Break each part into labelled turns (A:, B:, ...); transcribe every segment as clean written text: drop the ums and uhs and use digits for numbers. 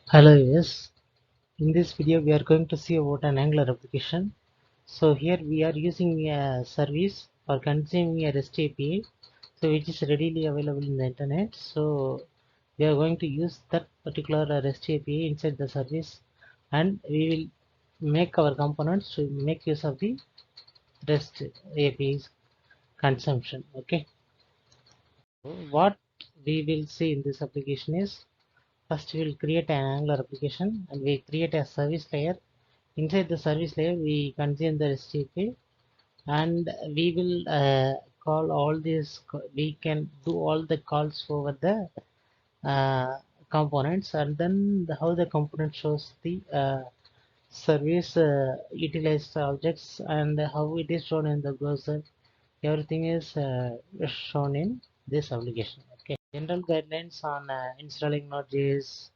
A: Hello, yes. In this video, we are going to see about an Angular application. So here we are using a service for consuming a REST API, so which is readily available in the internet. So we are going to use that particular REST API inside the service, and we will make our components to make use of the REST API's consumption. Okay. So what we will see in this application is first we will create an Angular application and we create a service layer. Inside the service layer, we consume the REST API and we will call all these. We can do all the calls over the components, and then how the component shows the service utilized objects and how it is shown in the browser. Everything is shown in this application. Okay. General guidelines on installing Node.js,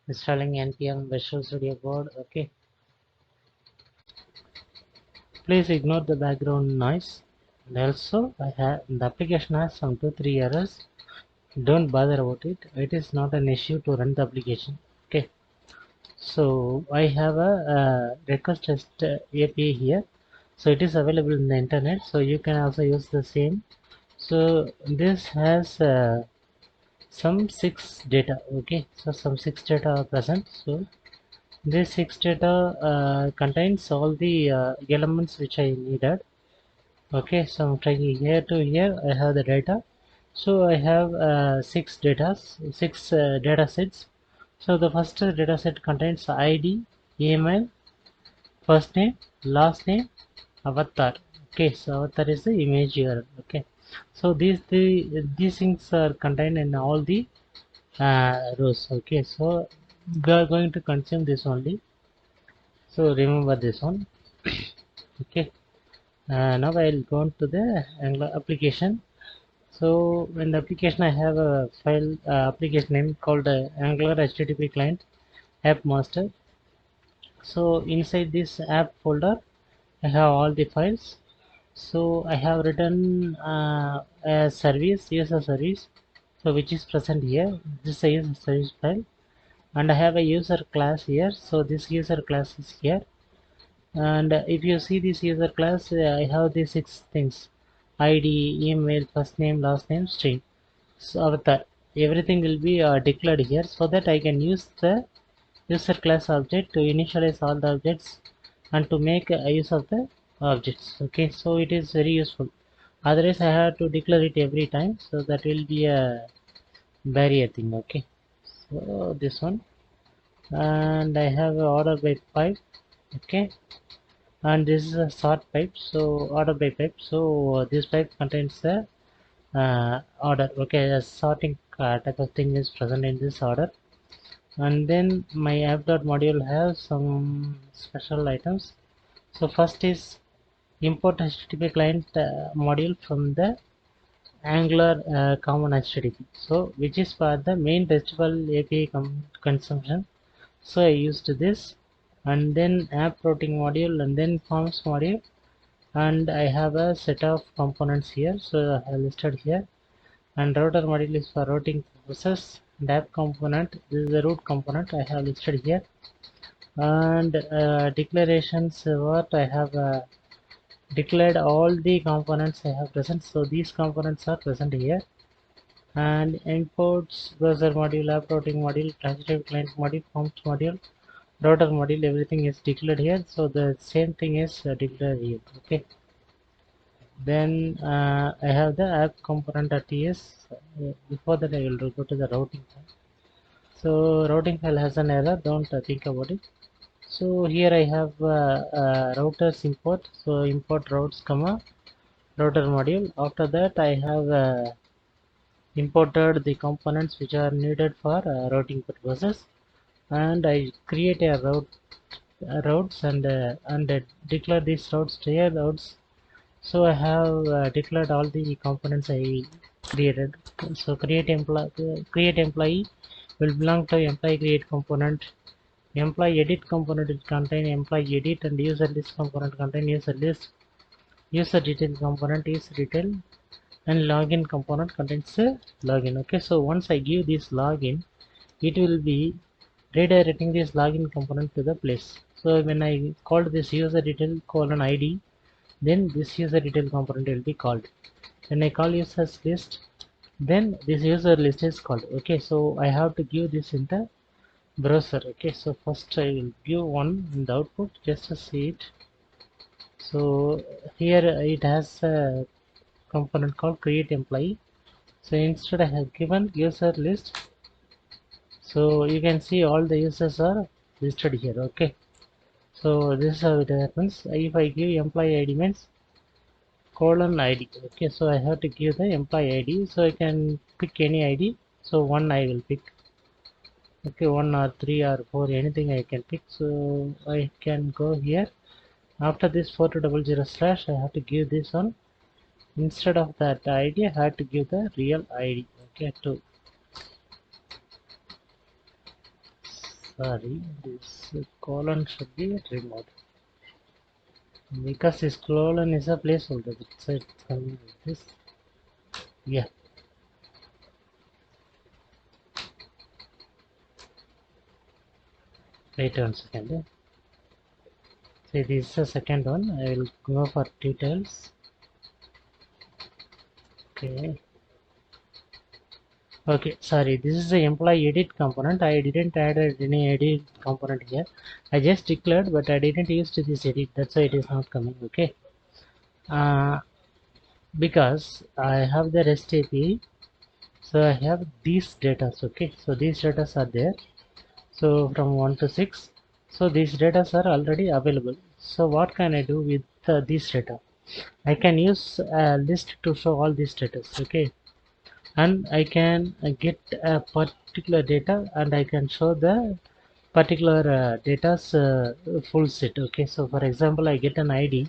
A: installing npm Visual Studio Code. Okay, please ignore the background noise. And also, the application has some 2-3 errors. Don't bother about it. It is not an issue to run the application. Okay, so I have a request test API here. So it is available in the internet. So you can also use the same. So this has some 6 data. Okay, so some 6 data are present. So this 6 data contains all the elements which I needed. Okay, so I'm trying here to here. I have the data. So I have 6 data sets. So the first data set contains ID, email, first name, last name, avatar. Okay, so avatar is the image here. Okay, so these things are contained in all the rows. Okay, so we are going to consume this only. So remember this one. Okay, now I'll go on to the Angular application. So in the application I have a file application name called Angular HTTP client app master. So inside this app folder I have all the files. So I have written a service, user service, so which is present here. This is a user service file, and I have a user class here. So this user class is here, and if you see this user class, I have these 6 things: ID, email, first name, last name, string. So avatar, everything will be declared here, so that I can use the user class object to initialize all the objects and to make use of the objects. Okay, so it is very useful. Otherwise I have to declare it every time, so that will be a barrier thing. Okay, so this one, and I have a order by pipe. Okay, and this is a sort pipe, so order by pipe. So this pipe contains the order. Okay, a sorting type of thing is present in this order. And then my app.module has some special items. So first is import HTTP client module from the Angular common HTTP, so which is for the main RESTful API consumption. So I used this, and then app routing module, and then forms module, and I have a set of components here, so I have listed here. And router module is for routing purposes, and app component, this is the root component, I have listed here. And declarations, what I have declared all the components I have present, so these components are present here. And imports, browser module, app routing module, transitive client module, forms module, router module, everything is declared here, so the same thing is declared here. Okay, then I have the app component ts. Before that I will go to the routing file. So routing file has an error, don't think about it. So here I have routers import, so import routes comma router module. After that I have imported the components which are needed for routing purposes, and I create a routes and declare these routes tier routes. So I have declared all the components I created. So create employee will belong to employee create component. Employee edit component will contain employee edit, and user list component contain user list. User detail component is detail, and login component contains login. Okay, so once I give this login, it will be redirecting this login component to the place. So when I called this user detail colon ID, then this user detail component will be called. When I call users list, then this user list is called. Okay, so I have to give this in the browser. Okay, so first I will give one in the output just to see it. So here it has a component called create employee. So instead I have given user list, so you can see all the users are listed here. Okay, so this is how it happens. If I give employee ID means colon ID. Okay, so I have to give the employee ID, so I can pick any ID. So one I will pick. Okay, one or three or four, anything I can pick. So I can go here. After this 4200 slash, I have to give this one. Instead of that ID, I have to give the real ID. Okay, to sorry, this colon should be removed because this colon is a placeholder. It's coming like this. Yeah. Wait 1 second. So this is the second one. I will go for details. Okay. Okay, sorry, this is the employee edit component. I didn't add any edit component here. I just declared, but I didn't use this edit. That's why it is not coming. Okay. Because I have the REST API, so I have these data. Okay, so these data are there. So from 1 to 6, so these data are already available. So what can I do with these data? I can use a list to show all these data. Okay, and I can get a particular data and I can show the particular data's full set. Okay, so for example, I get an ID.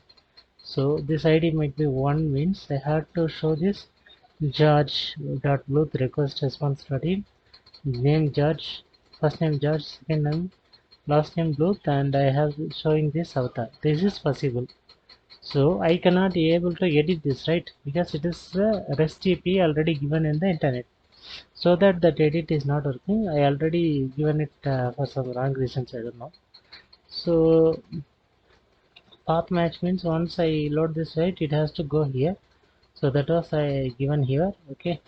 A: So this ID might be 1 means I have to show this George.bluth request response in name George, first name George, second name, last name Bluth, and I have showing this avatar. This is possible. So I cannot be able to edit this, right? Because it is a REST API already given in the internet. So that edit is not working. I already given it for some wrong reasons. I don't know. So path match means once I load this, right, it has to go here. So that was I given here. Okay,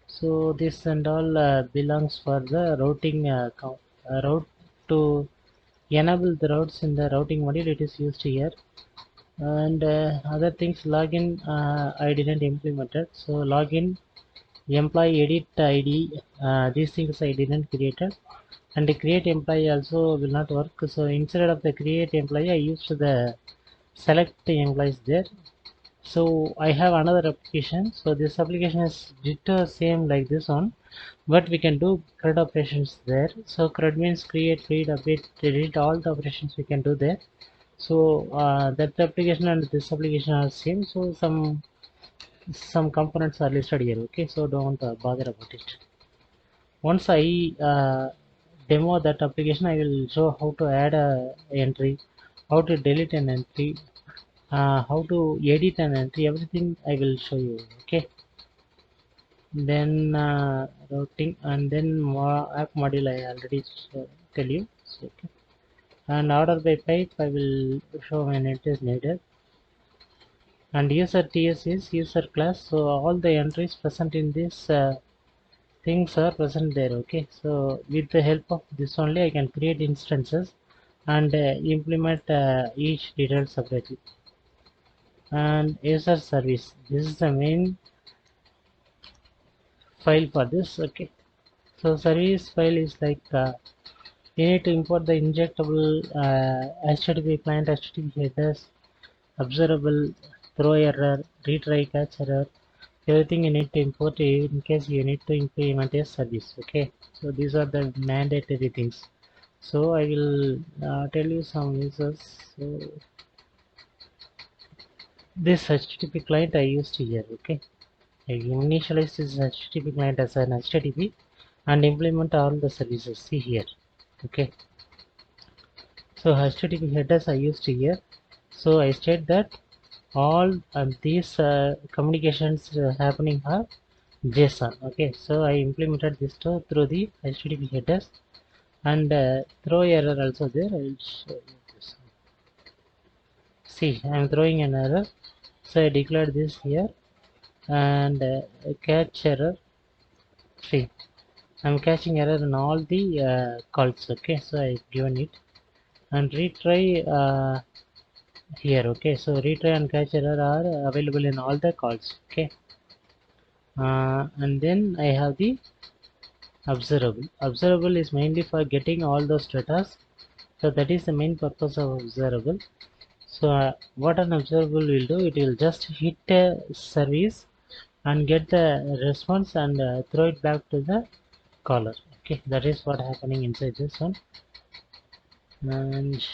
A: so this and all belongs for the routing route to enable the routes in the routing module. It is used here, and other things login I didn't implement it. So login, employee edit ID, these things I didn't create it, and the create employee also will not work. So instead of the create employee, I used the select employees there. So I have another application. So this application is ditto same like this one, but we can do CRUD operations there. So CRUD means create, read, update, delete, all the operations we can do there. So that application and this application are same. So some components are listed here. Okay, so don't bother about it. Once I demo that application, I will show how to add a entry, how to delete an entry, how to edit an entry, everything I will show you. Okay, then routing and then app module I already tell you. So, okay. And order by pipe I will show when it is needed. And user TS is user class, so all the entries present in this things are present there. Okay, so with the help of this only I can create instances and implement each detail separately. And user service, this is the main file for this. Okay, so service file is like you need to import the injectable HTTP client, HTTP headers, observable, throw error, retry, catch error, everything you need to import in case you need to implement a service. Okay, so these are the mandatory things. So I will tell you some users. So this HTTP client I used here. Okay, I initialize this HTTP client as an HTTP and implement all the services. See here. Okay, so HTTP headers I used here. So I state that all these communications happening are JSON. Okay, so I implemented this through the HTTP headers, and throw error also there. I will show you this. See, I am throwing an error, so I declared this here, and catch error. See, I am catching error in all the calls. Okay, so I given it and retry here. Okay, so retry and catch error are available in all the calls. Okay, and then I have the observable. Observable is mainly for getting all those data, so that is the main purpose of observable. So what an observable will do, it will just hit a service and get the response and throw it back to the caller. Okay, that is what happening inside this one. And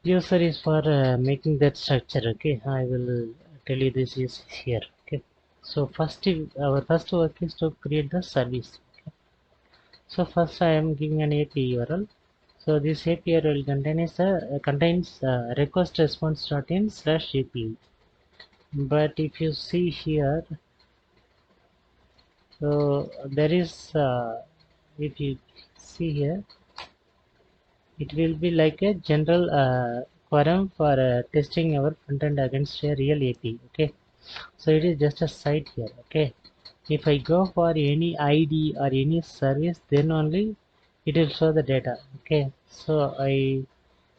A: user is for making that structure. Okay, I will tell you this is here. Okay, so first our first work is to create the service. Okay. So first I am giving an API URL. So this API URL contains request response in slash API. But if you see here, so there is if you see here, it will be like a general forum for testing our front end against a real API. Okay, so it is just a site here. Okay, if I go for any ID or any service, then only it will show the data. Okay, so I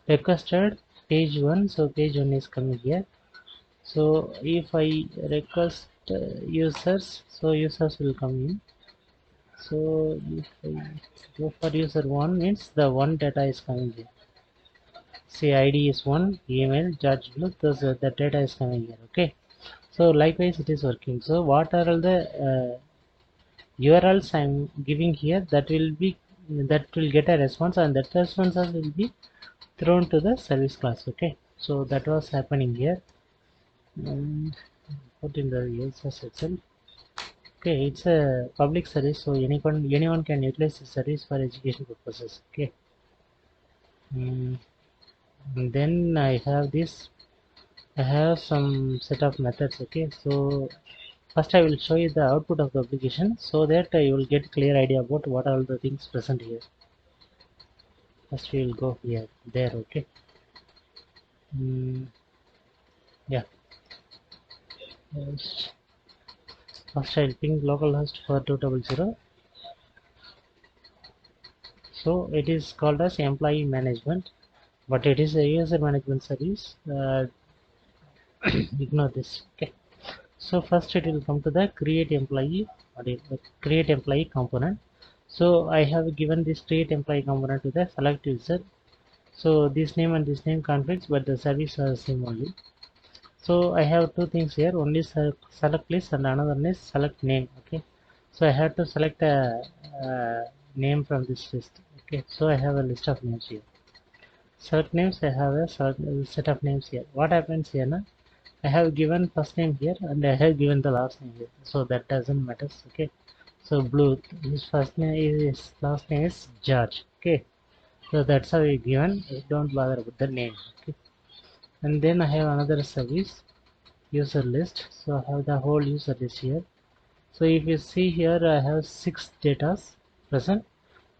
A: requested page 1, so page 1 is coming here. So if I request users, so users will come in. So if I go for user 1 means the one data is coming here. See, ID is 1, email, George Blue, those the data is coming here. Okay, so likewise it is working. So what are all the URLs I'm giving here, that will get a response, and that responses will be thrown to the service class. Okay, so that was happening here, and put in the users itself. Okay, it's a public service, so anyone can utilize the service for education purposes. Okay, mm, and then I have this. I have some set of methods. Okay, so first I will show you the output of the application, so that you will get clear idea about what are all the things present here. First we will go here, there. Okay, yeah. First I will ping localhost for 200. So it is called as employee management, but it is a user management service. Ignore this. Okay, so first it will come to the create employee, or the create employee component. So I have given this create employee component to the select user. So this name and this name conflicts, but the service are same only. So I have two things here, one is select list and another one is select name. Okay, so I have to select a name from this list. Okay, so I have a list of names here. Select names, I have a set of names here. What happens here now? I have given first name here and I have given the last name here, so that doesn't matter. Okay, so Blue, his first name is, his last name is George. Okay, so that's how we given. Don't bother about the name. Okay, and then I have another service user list. So I have the whole user list here. So if you see here, I have 6 data present,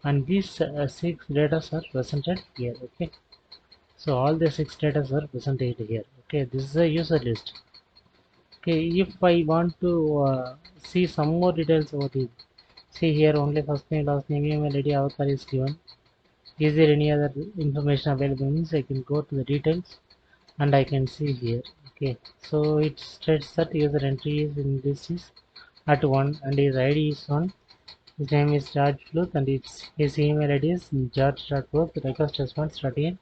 A: and these 6 data are presented here. Okay, so all the 6 data are presented here. Okay, this is a user list. Okay, if I want to see some more details about it, see here only first name, last name, email ID, avatar is given. Is there any other information available? Means I can go to the details and I can see here. Okay, so it states that user entry is in this is at 1 and his ID is 1. His name is George Bluth and his email ID is george.bluth request response.in,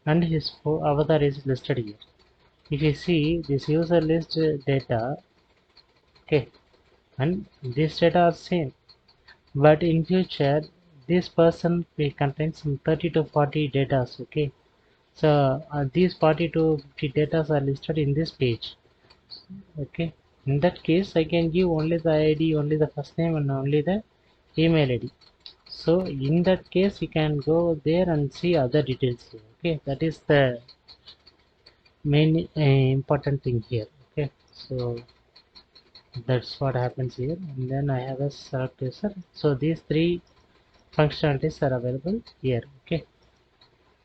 A: and his avatar is listed here. If you see this user list data, okay, and this data are same, but in future this person will contain some 30 to 40 data. Okay, so these 40 to 50 data are listed in this page. Okay, in that case I can give only the ID, only the first name and only the email ID. So in that case you can go there and see other details here. Okay, that is the main important thing here. Okay, so that's what happens here, and then I have a select user. So these three functionalities are available here. Okay,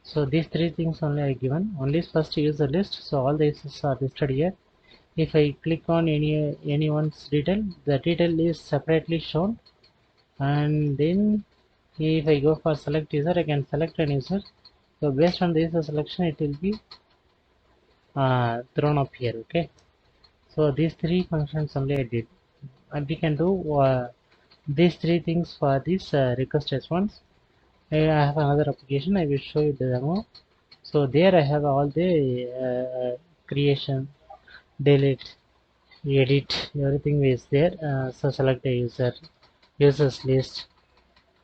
A: so these three things only are given. Only first user list, so all the users are listed here. If I click on anyone's detail, the detail is separately shown, and then if I go for select user, I can select an user. So based on the user selection, it will be thrown up here. Okay, so these three functions only I did, and we can do these three things for this request response. I have another application. I will show you the demo. So there I have all the creation, delete, edit, everything is there. So select a users list.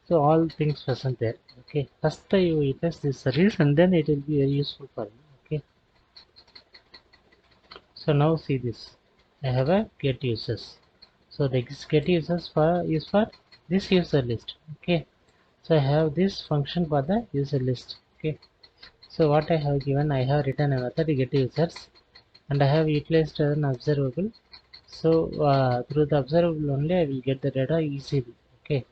A: So all things present there. Okay, first you test this service and then it will be very useful for you. Okay, so now see this. I have a get users. So the get users is for this user list. Okay, so I have this function for the user list. Okay, so what I have given, I have written a method get users, and I have utilized an observable. So through the observable only I will get the data easily. Okay,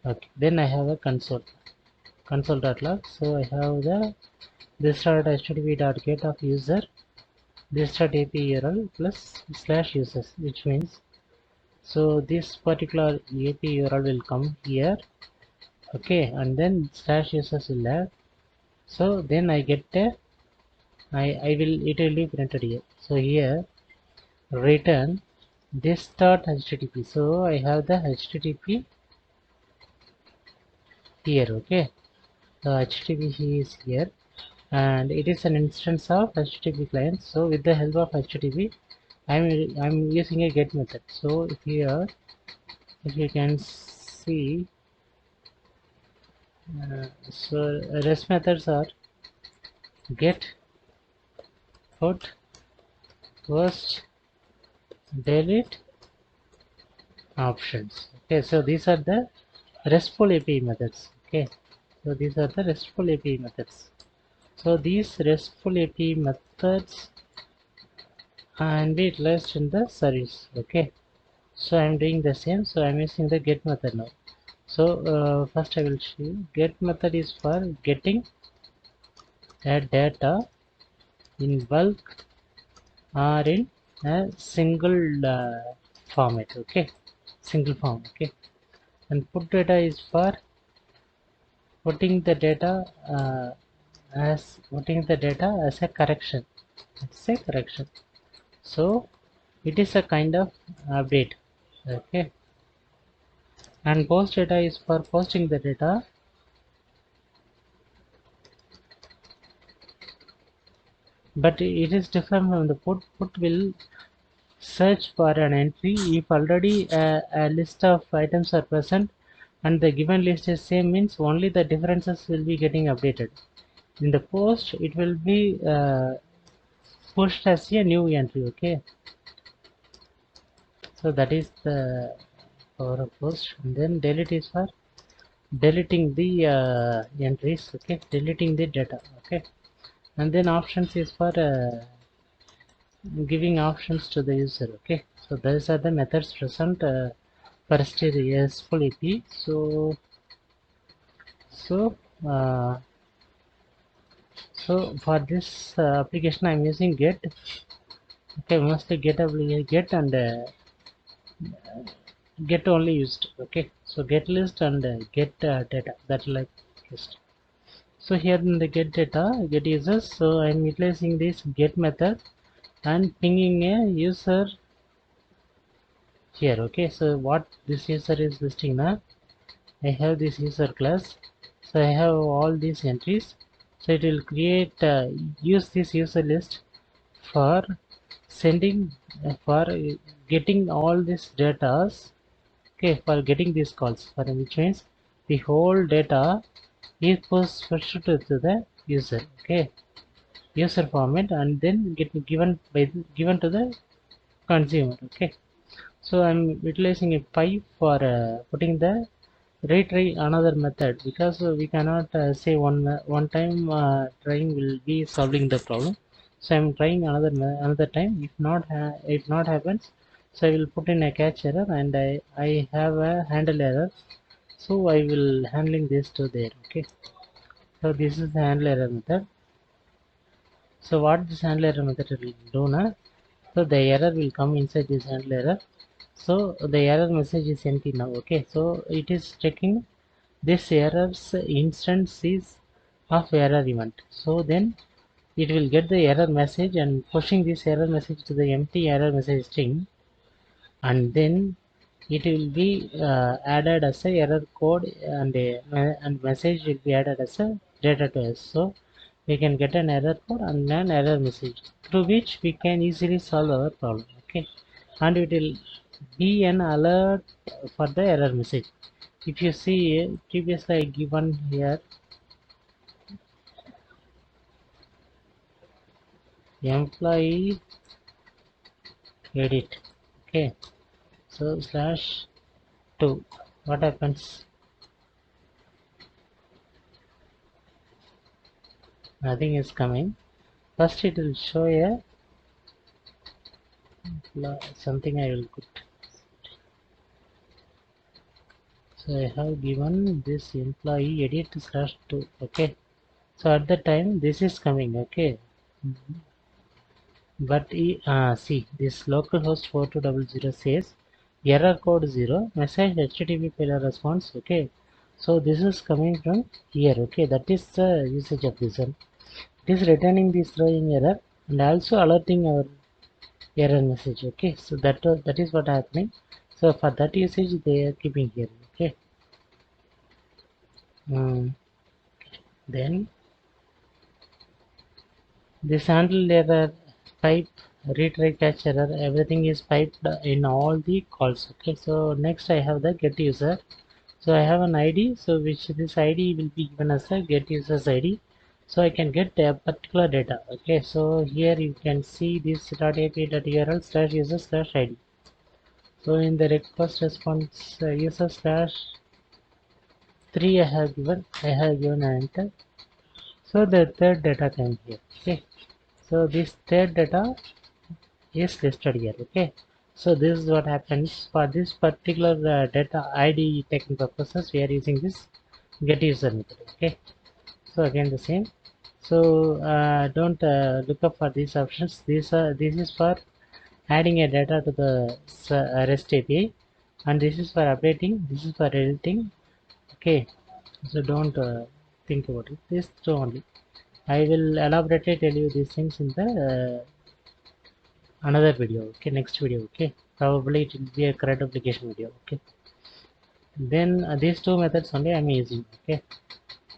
A: okay. Then I have a console.log. So I have the this dot http.get of user, this dot API URL plus slash users, which means so this particular API URL will come here. Okay, and then slash users will add. So then I get a I will it will be printed here. So here return this dot http. So I have the http here. Okay, the http is here, and it is an instance of http client. So with the help of http, I'm using a get method. So if here if you can see, so REST methods are get, put, post, delete, options. Okay, so these are the RESTful API methods. Okay, so these are the RESTful API methods. So these RESTful API methods and be utilized in the service. Okay, so I'm doing the same. So I'm using the get method now. So first I will show you. Get method is for getting a data in bulk or in a single format. Okay, single form. Okay, and put data is for putting the data as a correction. It's a correction. So it is a kind of update. Okay, and post data is for posting the data, but it is different from the put. Put will search for an entry if already a list of items are present and the given list is same, means only the differences will be getting updated. In the post it will be pushed as a new entry. Okay, so that is the power of post. And then delete is for deleting the entries. Okay, deleting the data. Okay, and then options is for giving options to the user. Okay, so those are the methods present for RESTful API. So uh, so for this application I'm using get. Okay, mostly get and get only used. Okay, so get list and get data, that like list. So here in the get data, get users, so I'm utilizing this get method and pinging a user here. Okay, so what this user is listing now, I have this user class, so I have all these entries, so it will create use this user list for sending for getting all these data. Okay, for getting these calls, for which means the whole data is pushed to the user. Okay, user format, and then get given to the consumer. Okay, so I'm utilizing a pipe for putting the retry another method, because we cannot say one time trying will be solving the problem. So I'm trying another time. If not happens, so I will put in a catch error, and I have a handle error. So I will handling this to there. Okay, so this is the handle error method. So what this handle error method will do now, so the error will come inside this handle error. So the error message is empty now. Okay, so it is checking this error's instance is of error event. So then it will get the error message and pushing this error message to the empty error message string, and then it will be added as a error code, and message will be added as a data to us. So we can get an error code and an error message through which we can easily solve our problem. Okay, and it will be an alert for the error message. If you see previously I given here employee edit. Okay, so slash 2, what happens? Nothing is coming. First it will show a something I will put. So I have given this employee edit slash 2. Okay, so at the time this is coming. Okay, but see this localhost 4200 says error code 0 message http failure response. Okay, so this is coming from here. Okay, that is the usage of this one. It is returning this throwing error and also alerting our error message. Okay, so that is what happening. So for that usage they are keeping here. Okay, then this handle error, pipe, retry catch error, everything is piped in all the calls. Okay, so next I have the get user. So I have an ID, so which this ID will be given as a get users ID. So I can get a particular data. Okay, so here you can see this .api.url slash user slash ID. So in the request response user slash 3 I have given an enter. So the third data came here. Okay, so this third data is listed here. Okay, so this is what happens for this particular data ID taking purposes. We are using this get user method. Okay, so again the same. So don't look up for these options. This is for adding a data to the REST API, and this is for updating. This is for editing. Okay, so don't think about it. This two only. I will elaborately tell you these things in the another video. Okay, next video. Okay, probably it will be a CRUD application video. Okay, then these two methods only I'm using. Okay,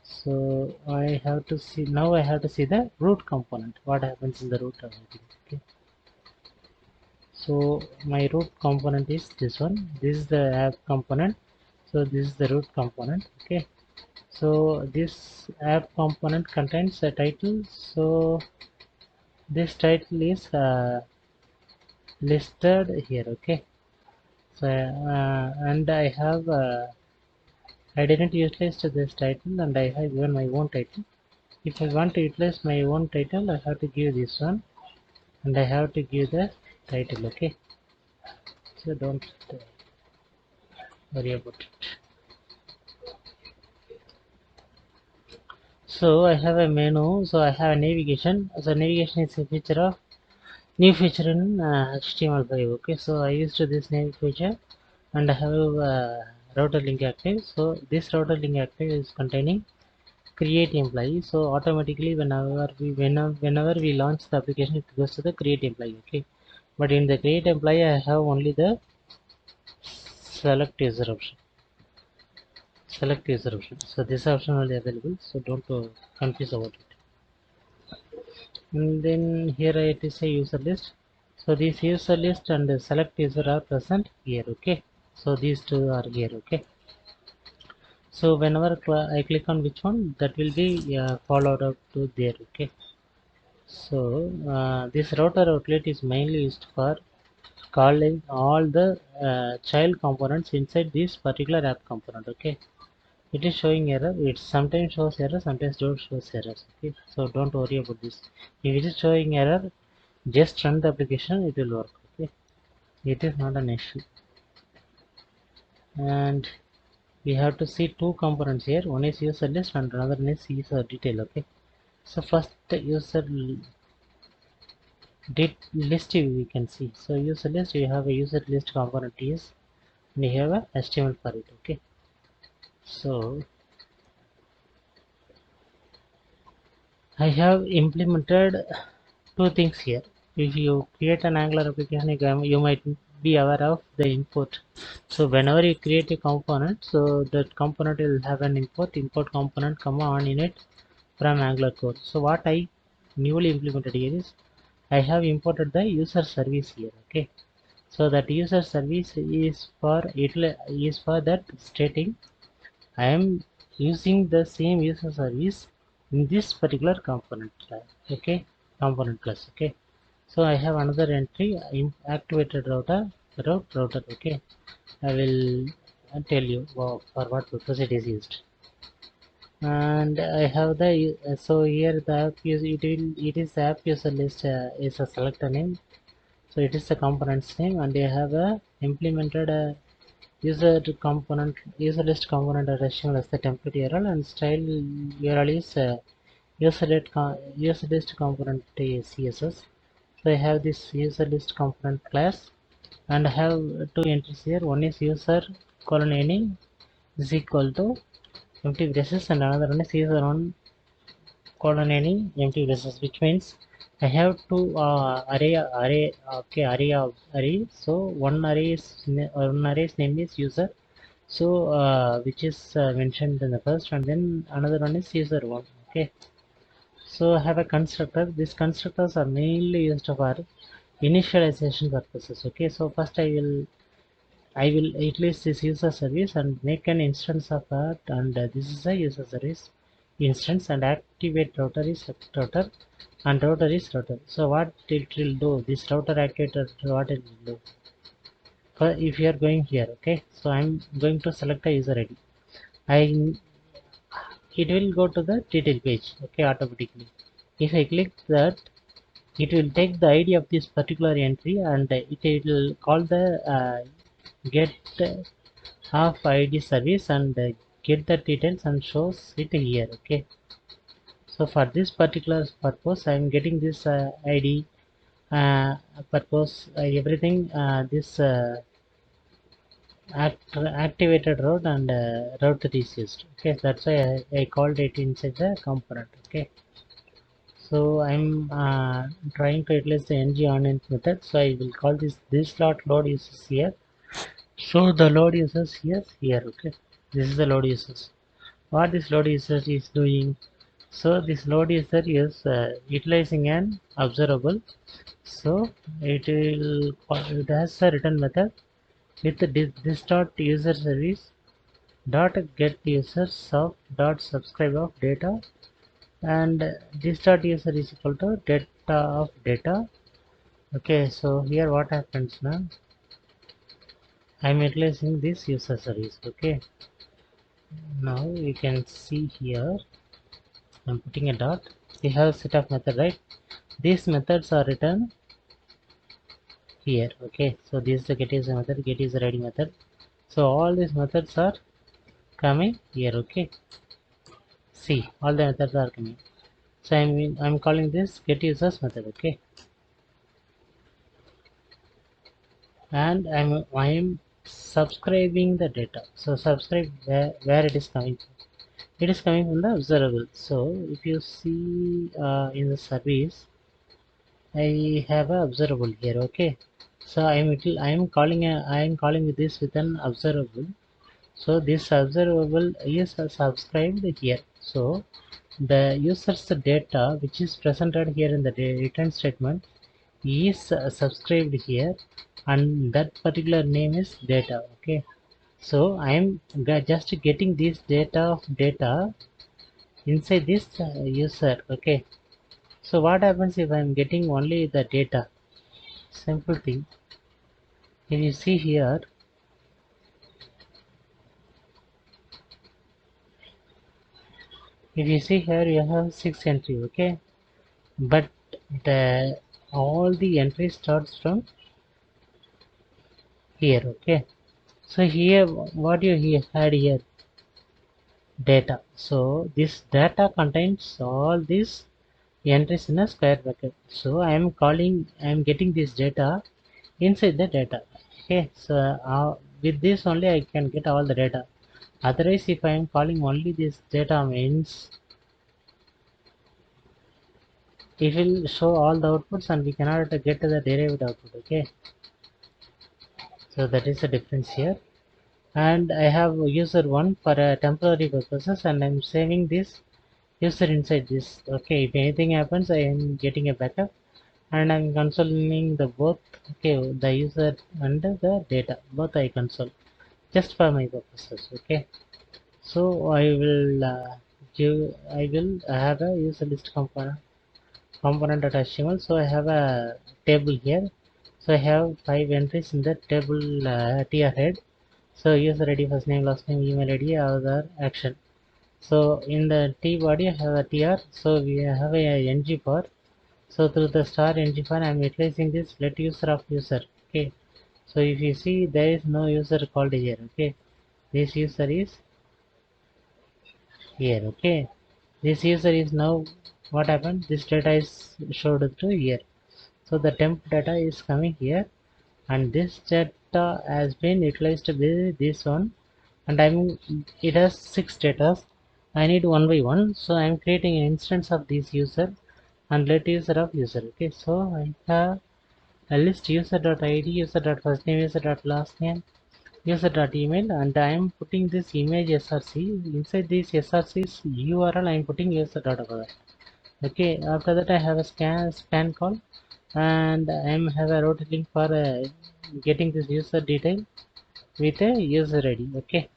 A: so I have to see now. I have to see the root component. What happens in the root of everything. Okay, so my root component is this one. This is the app component. So this is the root component. Okay, so this app component contains a title. So this title is listed here. Okay, so and I have I didn't utilize to this title, and I have given my own title. If I want to utilize my own title, I have to give this one, and I have to give the title. Okay, so don't worry about it. So I have a menu, so I have a navigation. So navigation is a feature of new feature in HTML5. Okay, so I used this name feature, and I have router link active. So this router link active is containing create employee. So automatically whenever we launch the application, it goes to the create employee. Okay, but in the create employee I have only the select user option. Select user option. So this option only available. So don't confuse about it. And then here it is a user list. So this user list and the select user are present here. Okay, so these two are here. Okay, so whenever I click on which one, that will be followed up to there. Okay, so this router outlet is mainly used for calling all the child components inside this particular app component. Okay, it is showing error. It sometimes shows error, sometimes don't shows errors. Okay, so don't worry about this. If it is showing error, just run the application, it will work. Okay, it is not an issue. And we have to see two components here. One is user list and another one is user detail. Okay, so first user list we can see. So user list, you have a user list component is, and you have a HTML for it. Okay, so I have implemented two things here. If you create an Angular application, you might be aware of the import. So whenever you create a component, so that component will have an import component comma on init from Angular core. So what I newly implemented here is I have imported the user service here. Okay, so that user service is for that stating I am using the same user service in this particular component. Okay, component class. Okay, so I have another entry activated router. Okay, I will tell you for what purpose it is used. And I have the so here the app it is the app user list is a selector name, so it is the component's name, and I have a implemented user list component at HTML as the template URL, and style URL is user list component CSS. So I have this user list component class, and I have two entries here. One is user colon any is equal to empty braces, and another one is user one colon any empty braces, which means I have two array. So one array's name is user, so which is mentioned in the first, and then another one is user one. Okay, so I have a constructor. These constructors are mainly used for initialization purposes. Okay, so first I will utilize this user service and make an instance of that, and this is a user service instance, and activate router is router, and router is router. So what it will do, this router activator, what it will do, if you are going here. Okay, so I'm going to select a user ID. It will go to the detail page. Okay, automatically. If I click that, it will take the ID of this particular entry, and it will call the get of ID service, and get the details and shows it here. Okay, so for this particular purpose I am getting this ID purpose everything this activated route, and route that is used. Okay, that's why I called it inside the component. Okay, so I'm trying to utilize the ng on method, so I will call this dot load uses here. So the load users here. Okay, this is the load users. What this load user is doing, so this load user is utilizing an observable. So it has a return method with this dot user service dot get users of dot subscribe of data, and this dot user is equal to data of data. Okay, so here what happens now, I'm utilizing this user service. Okay, now you can see here I'm putting a dot. We have set of method, right? These methods are written here. Okay, so this is the get user method, get user ID method. So all these methods are coming here. Okay, see, all the methods are coming. So I'm calling this get users method. Okay, and I'm subscribing the data. So subscribe where it is coming from. It is coming from the observable. So if you see in the service, I have a observable here. Okay, so I am calling this with an observable. So this observable is subscribed here. So the user's data which is presented here in the return statement is subscribed here, and that particular name is data. Okay, so I am just getting this data inside this user. Okay, so what happens if I am getting only the data? Simple thing. If you see here, you have 6 entry. Okay, but the all the entry starts from here. Okay, so here what you had here, data. So this data contains all these entries in a square bracket. So I am getting this data inside the data. Okay, so with this only I can get all the data. Otherwise, if I am calling only this data means it will show all the outputs and we cannot get to the derived output. Okay, so that is the difference here. And I have user 1 for a temporary purposes and I'm saving this user inside this. Okay, if anything happens I am getting a backup and I'm consoling the both. Okay, the user and the data both I console just for my purposes. Okay, so I will have a user list component.html. So I have a table here. So I have 5 entries in the table tr head. So user ID, first name, last name, email ID, other action. So in the t body I have a tr. So we have a ng for. So through the star ng for I am utilizing this let user of user. Okay. So if you see there is no user called here. Okay. This user is here. Okay. This user is now what happened? This data is showed to here. So the temp data is coming here and this data has been utilized with this one and it has 6 data. I need one by one, so I'm creating an instance of this user and let user of user. Okay, so I have a list user.id, user.first name, user.last name, user.email, and I'm putting this image src inside this src's url. I'm putting user.other. Okay, after that I have a span call and I have a route link for getting this user detail with a user ID. Okay,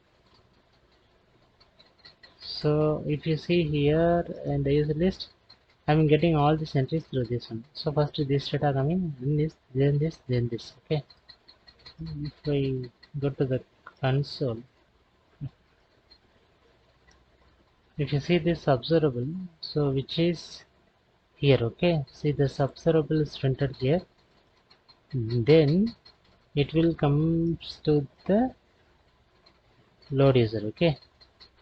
A: so if you see here in the user list I'm getting all these entries through this one. So first this data coming, then this, then this, then this. Okay, if I go to the console, if you see this observable, so which is here. Okay, see this observable is printed here, then it will come to the load user. Okay,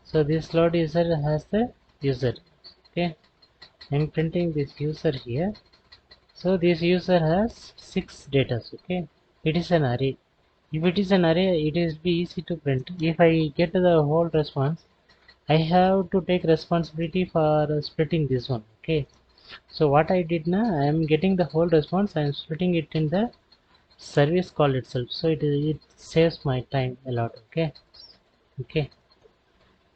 A: so this load user has the user. Okay, I'm printing this user here. So this user has 6 data. Okay, it is an array. If it is an array, it is be easy to print. If I get the whole response, I have to take responsibility for splitting this one. Okay, so what I did now, I am getting the whole response. I am splitting it in the service call itself. So it saves my time a lot. Okay, okay.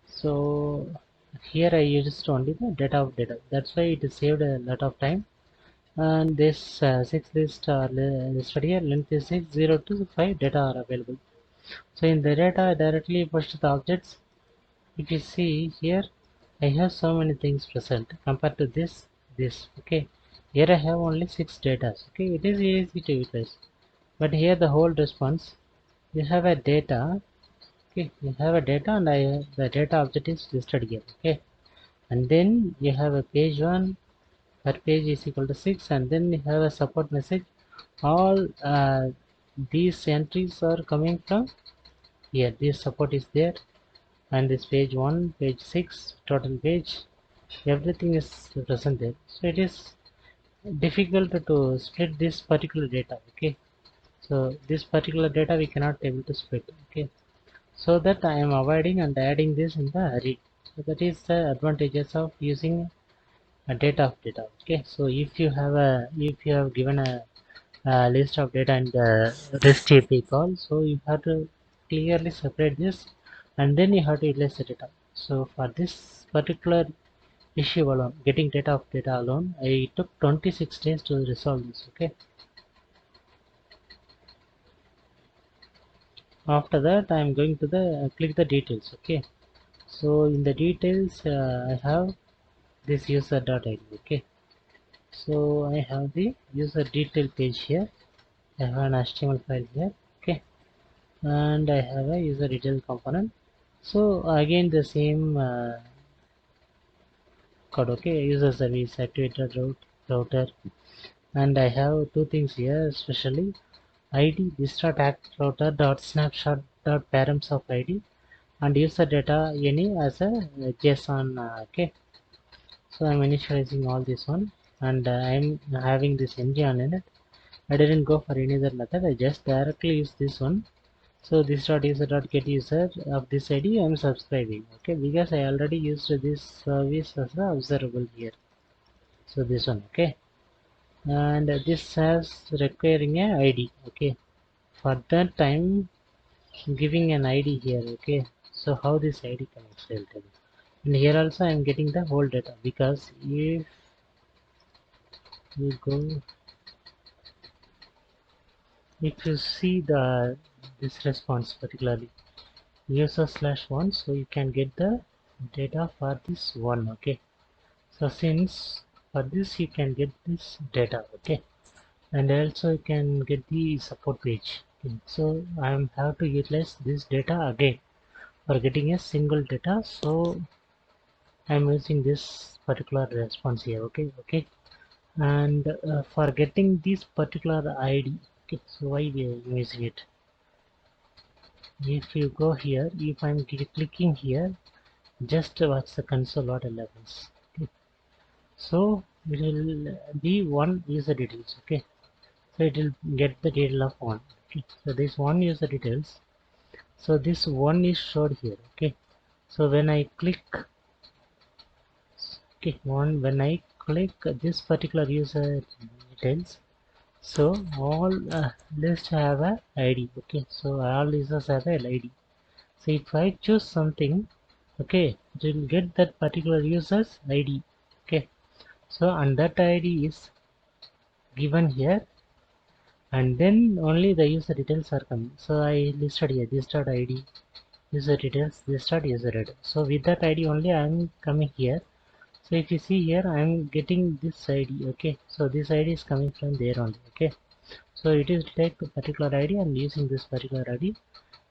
A: So here I used only the data of data. That's why it saved a lot of time. And this 6 list listed here, length is 6, 0 to 5 data are available. So in the data I directly push the objects. If you see here I have so many things present compared to this. Okay, here I have only 6 data. Okay, it is easy to utilize, but here the whole response you have a data. Okay, you have a data and the data object is listed here. Okay, and then you have a page 1 per page is equal to 6 and then you have a support message. All these entries are coming from here. This support is there and this page 1, page 6, total page, everything is present there. So it is difficult to split this particular data. Okay, so this particular data we cannot able to split. Okay, so that I am avoiding and adding this in the array. So that is the advantages of using a data of data. Okay, so if you have given a list of data in the REST API call, so you have to clearly separate this and then you have to utilize the data. So for this particular issue alone, getting data of data alone, I took 26 days to resolve this. Okay, after that I am going to the click the details. Okay, so in the details I have this user.id. Okay, so I have the user detail page here. I have an HTML file here. Okay, and I have a user detail component. So again the same code. Okay, user service activated router, and I have two things here especially ID distro act router dot snapshot dot params of ID and user data any as a JSON. Okay, so I'm initializing all this one, and I'm having this engine in it. I didn't go for any other method. I just directly use this one. So this dot user dot get user of this ID I'm subscribing. Okay, because I already used this service as a observable here. So this one, okay, and this has requiring a ID. Okay, for that time giving an ID here. Okay, so how this ID connects, I'll tell you. And here also I'm getting the whole data, because if you go, if you see the this response particularly user slash one, so you can get the data for this one. Okay, so since for this you can get this data. Okay, and also you can get the support page. Okay, so I have to utilize this data again for getting a single data. So I'm using this particular response here. Okay, okay, and for getting this particular ID. Okay, so why we are using it? If you go here, if I'm clicking here, just watch the console what happens. Okay, so it will be one user details. Okay, so it will get the detail of one. Okay, so this one user details, so this one is showed here. Okay, so when I click, okay, one when I click this particular user details, so all lists have a ID. Okay, so all users have a ID. So if I choose something, okay, it will get that particular user's ID. Okay, so and that ID is given here, and then only the user details are coming. So I listed here this dot ID user details, this dot user ID. So with that ID only I am coming here. So if you see here, I am getting this ID. Okay, so this ID is coming from there only. Okay, so it is take the particular ID and using this particular ID.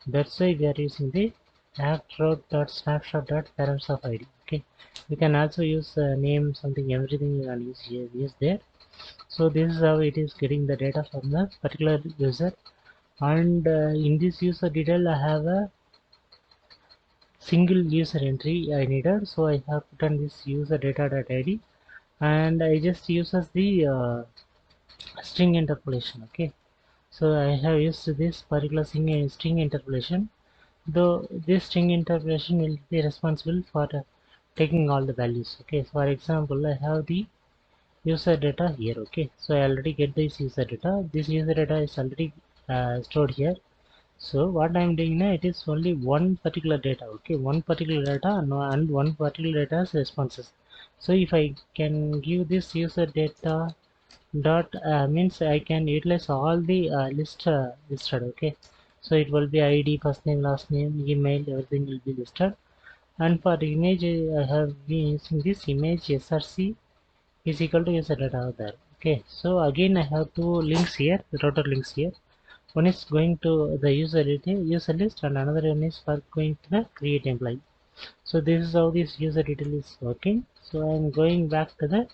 A: That's why we are using the snapshot.params of ID. Okay, you can also use name something, everything you can use here, use there. So this is how it is getting the data from the particular user, and in this user detail I have a single user entry I needed, so I have put on this user data.id, and I just uses the string interpolation. Okay, so I have used this particular string interpolation, though this string interpolation will be responsible for taking all the values. Okay, so for example, I have the user data here. Okay, so I already get this user data. This user data is already stored here. So what I'm doing now, it is only one particular data. Okay, one particular data and one particular data's responses. So if I can give this user data dot means I can utilize all the listed. Okay, so it will be ID, first name, last name, email, everything will be listed. And for the image, I have been using this image src is equal to user data there. Okay, so again I have two links here, the router links here. One is going to the user list, and another one is for going to the create employee. So this is how this user detail is working. So I'm going back to the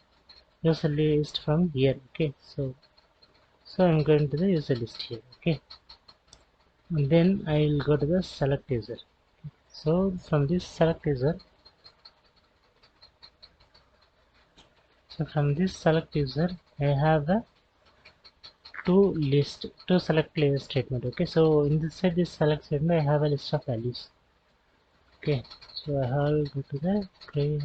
A: user list from here. Okay, so I'm going to the user list here. Okay, and then I'll go to the select user. So from this select user, I have a two select layer statement. Okay, so in this side, this select statement, I have a list of values. Okay, so I'll go to the create.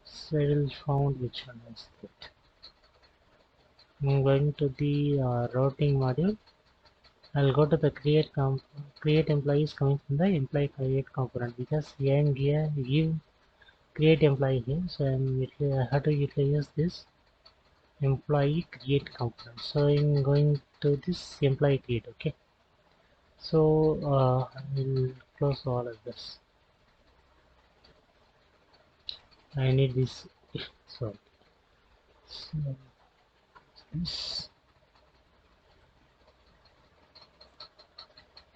A: So I will found which one is that. I'm going to the routing module. I'll go to the create employees coming from the employee create component, because here and here give create employee here. So I have to utilize this employee create component. So I'm going to this employee create. Okay, so I will close all of this. I need this. So, so this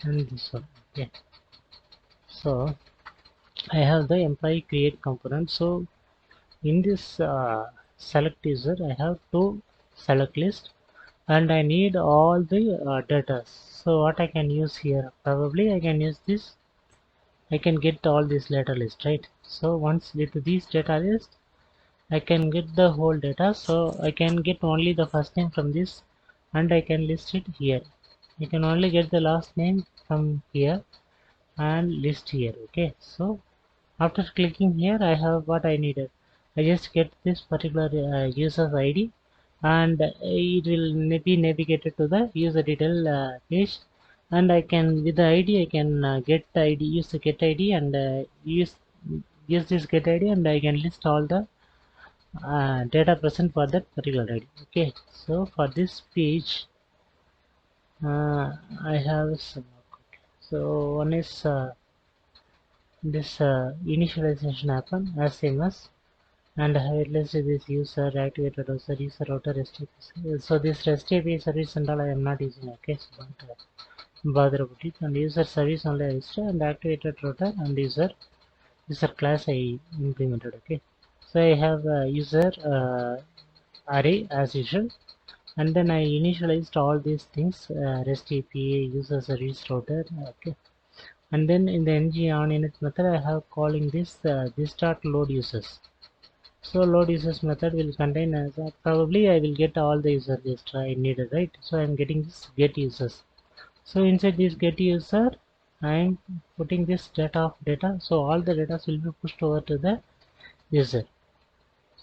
A: and this one. Okay, so I have the employee create component. So in this select user, I have two select list, and I need all the data. So what I can use here, probably I can use this. I can get all this data list, right? So once with these data list, I can get the whole data. So I can get only the first name from this, and I can list it here. I can only get the last name from here and list here. Okay, so after clicking here, I have what I needed. I just get this particular user's ID, and it will be navigated to the user detail page. And I can, with the ID, I can get ID, use the get ID, and use this get ID, and I can list all the data present for that particular ID. Okay, so for this page, I have some. So one is this initialization happen as same as, and I have listed this user activated user router REST API. So this REST API service and all I am not using. Okay, so don't bother about it. And user service only I listed, and activated router and user class I implemented. Okay, so I have user array as usual, and then I initialized all these things, REST API, user service router. Okay, and then in the ng on init method I have calling this dot load users. So load users method will contain as probably I will get all the user list I needed, right? So I'm getting this get users. So inside this get user, I'm putting this data of data. So all the data will be pushed over to the user.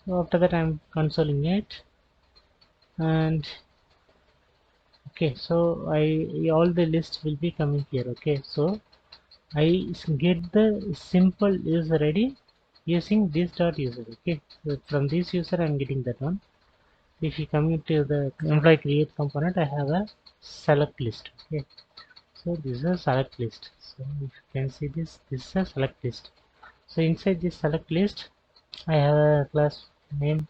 A: So after that I'm consoling it, and okay, so I all the list will be coming here. Okay, so I get the simple user ID using this dot user. Okay, so from this user I'm getting that one. If you come to the employee create component, I have a select list. Okay, so this is a select list. So if you can see this is a select list. So inside this select list, I have a class name,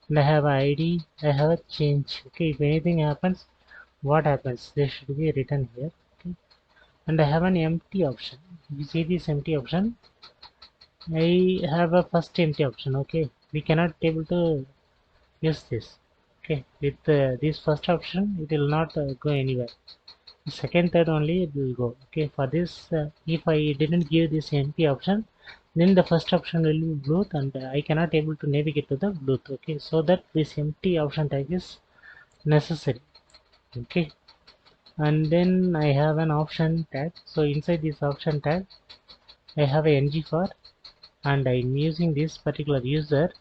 A: and I have a ID, I have a change. Okay, if anything happens, what happens? They should be written here. Okay, and I have an empty option. If you see this empty option, I have a first empty option. Okay, we cannot able to use this. Okay, with this first option, it will not go anywhere. The second, third only it will go. Okay, for this, if I didn't give this empty option, then the first option will be Bluetooth, and I cannot able to navigate to the Bluetooth. Okay, so that this empty option tag is necessary. Okay, and then I have an option tag. So inside this option tag, I have a ng for, and I'm using this particular user.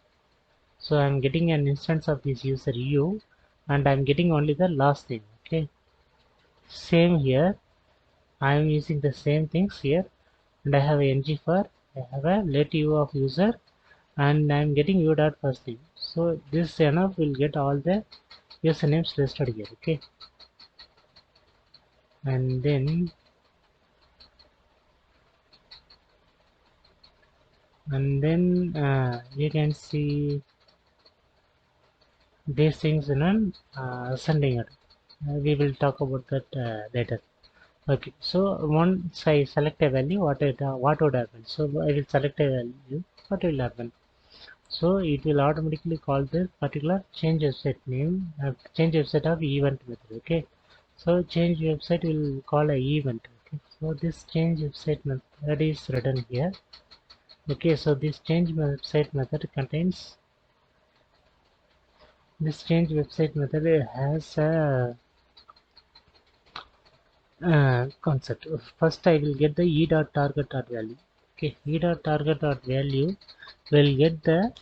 A: So I'm getting an instance of this user u, and I'm getting only the last name. Okay, same here, I'm using the same things here, and I have a ng for, I have a let u of user, and I'm getting u dot first name. So this enough will get all the usernames listed here. Okay, and then you can see these things in an ascending order. We will talk about that later. Okay, so once I select a value, what would happen? So I will select a value. What will happen? So it will automatically call this particular change website name, change website of event method. Okay, so change website will call a event. Okay, so this change website method is written here. Okay, so this change website method contains, this change website method has a concept. First I will get the e.target.value. Okay, e.target.value will get the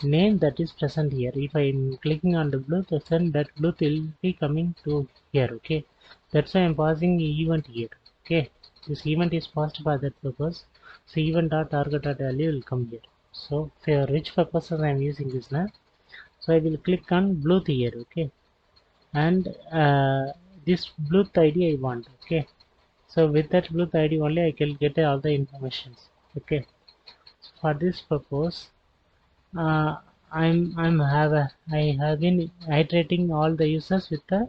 A: name that is present here. If I am clicking on the Bluetooth, then that Bluetooth will be coming to here. Okay, that's why I'm passing event here. Okay, this event is passed for that purpose. So event.target.value will come here. So for which purposes I am using this now? So I will click on Bluetooth here. Okay, and this Bluetooth ID I want. Okay, so with that Bluetooth ID only I can get all the information. Okay, so for this purpose, uh, I have been iterating all the users with the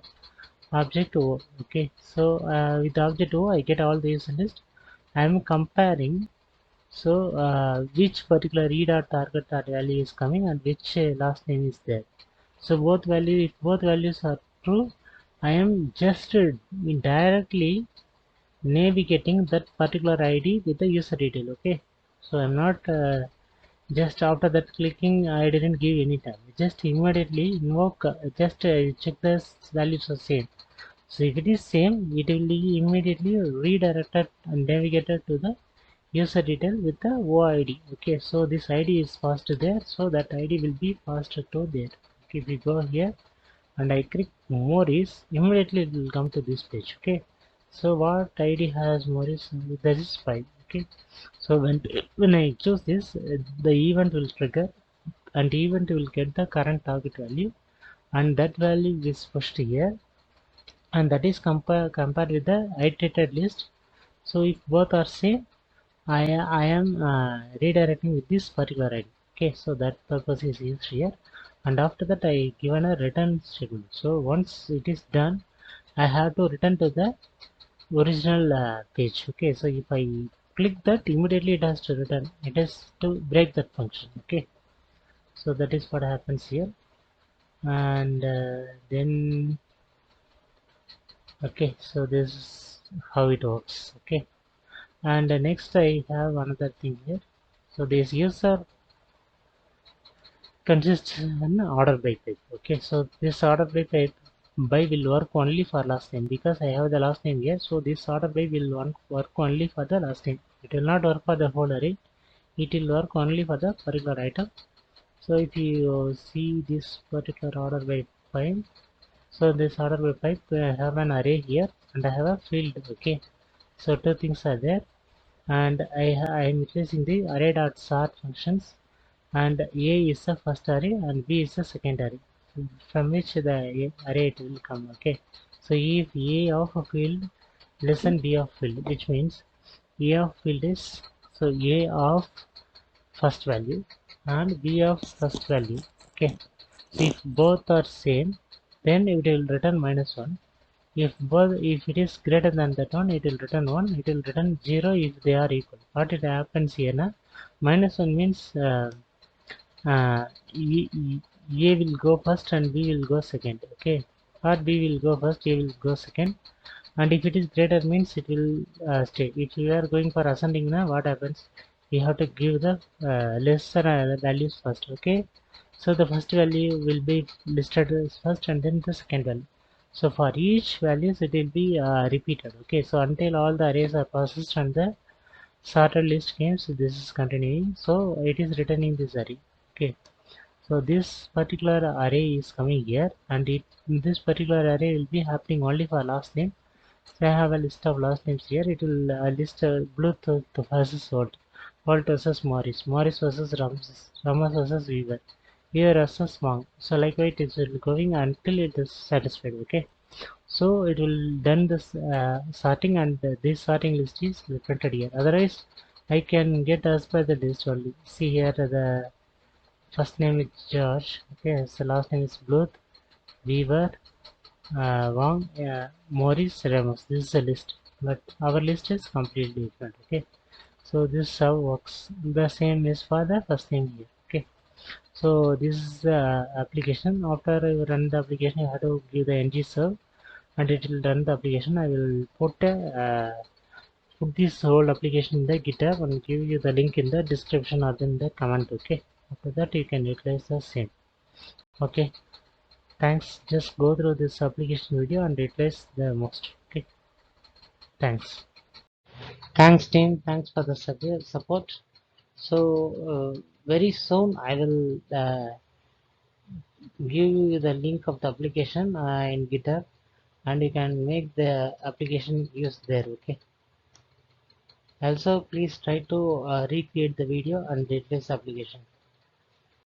A: object O. Okay, so with object O I get all the user list. I am comparing, so which particular e dot target dot value is coming and which last name is there. So both value, if both values are true, I am just directly navigating that particular ID with the user detail. Okay, so I'm not just after that clicking, I didn't give any time, just immediately invoke, just check the values are same. So if it is same, it will be immediately redirected and navigated to the user detail with the OID. Okay, so this ID is passed there, so that ID will be passed to there. Okay, if we go here and I click Maurice, immediately it will come to this page. Okay, so what ID has Maurice? That is 5. Okay, so when I choose this, the event will trigger and event will get the current target value, and that value is pushed here, and that is compared with the iterated list. So if both are same, I am redirecting with this particular ID. Okay, so that purpose is used here, and after that I given a return schedule. So once it is done, I have to return to the original page. Okay, so if I click that, immediately it has to return. It has to break that function. Okay, so that is what happens here, and then okay, so this is how it works. Okay, and next I have another thing here. So this user consists an order by type. Okay, so this order by type by will work only for last name, because I have the last name here. So this order by will work only for the last name. It will not work for the whole array. It will work only for the particular item. So if you see this particular order by pipe, so this order by pipe, I have an array here and I have a field. Okay, so two things are there, and I am utilizing the array.sort functions, and A is the first array and B is the second array, from which the array it will come. Okay, so if A of a field less than B of field, which means A of field is, so A of first value and B of first value. Okay, so if both are same, then it will return -1. If it is greater than that one, it will return 1. It will return 0 if they are equal. What it happens here now, -1 means uh, A will go first and B will go second. Okay, or B will go first, A will go second, and if it is greater means it will stay. If you are going for ascending now, what happens? You have to give the lesser values first. Okay, so the first value will be listed as first and then the second value. So for each values it will be repeated. Okay, so until all the arrays are processed and the sorted list games, this is continuing, so it is returning this array. Okay, so this particular array is coming here, and this particular array will be happening only for last name. So I have a list of last names here. It will list Bluetooth versus Walt versus Morris versus Ramos versus Weaver versus Monk. So likewise it will going until it is satisfied. Okay, so it will done this sorting, and this sorting list is printed here. Otherwise I can get as per the list only. See here, the first name is George. Okay, so last name is Bluth, Weaver, Wang, Morris, Ramos. This is a list, but our list is completely different. Okay, so this how works. The same is for the first name here. Okay, so this is the application. After you run the application, you have to give the ng serve, and it will run the application. I will put this whole application in the GitHub and give you the link in the description or in the comment. Okay, after that you can utilize the same. Okay, thanks. Just go through this application video and utilize the most. Okay, thanks team, thanks for the support. So very soon I will give you the link of the application in GitHub, and you can make the application use there. Okay, also please try to recreate the video and replace application.